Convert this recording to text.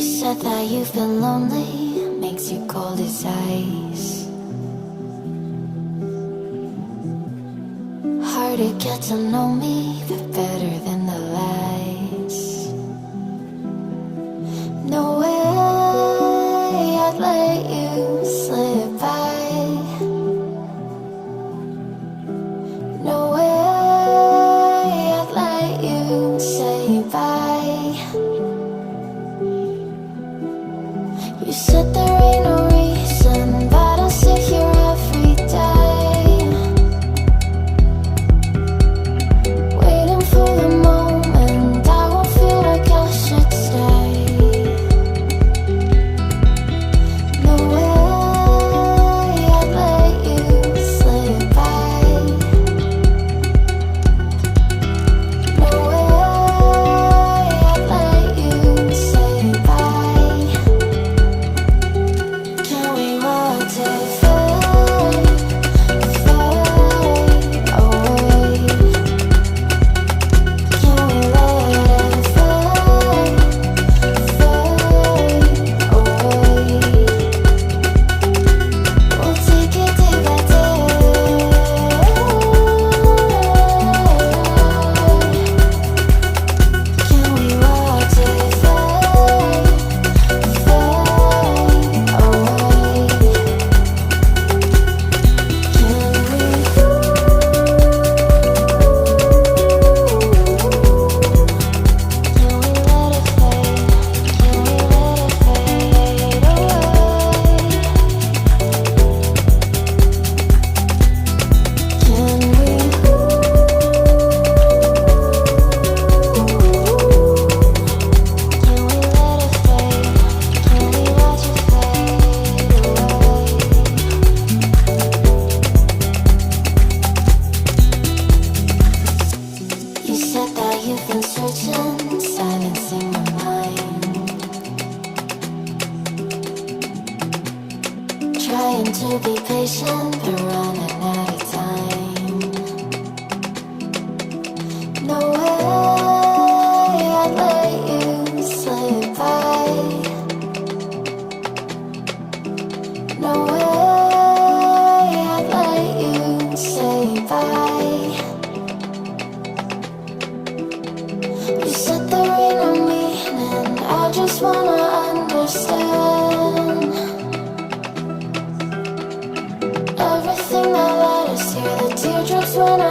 said that you feel lonely, makes you cold as ice. Hard to get to know me, but better than the lies. No way I'd let you slip by. No way I'd let you say bye. You said there ain't no reason, but I'll sit here every day, waiting for the moment I won't feel like I should stay. No way I'd let you slip by. No way I'd let you say bye. Can we watch it fade, fade away? Can we let it fade, fade away? We'll take it day by day. Can we watch it fade, fade away? You said that you've been searching, silencing your mind, trying to be patient, but running out of time. No way I'd let you slip by. No way I'd let you say bye. You said there ain't no meaning, I just wanna understand everything that led us here, the teardrops when I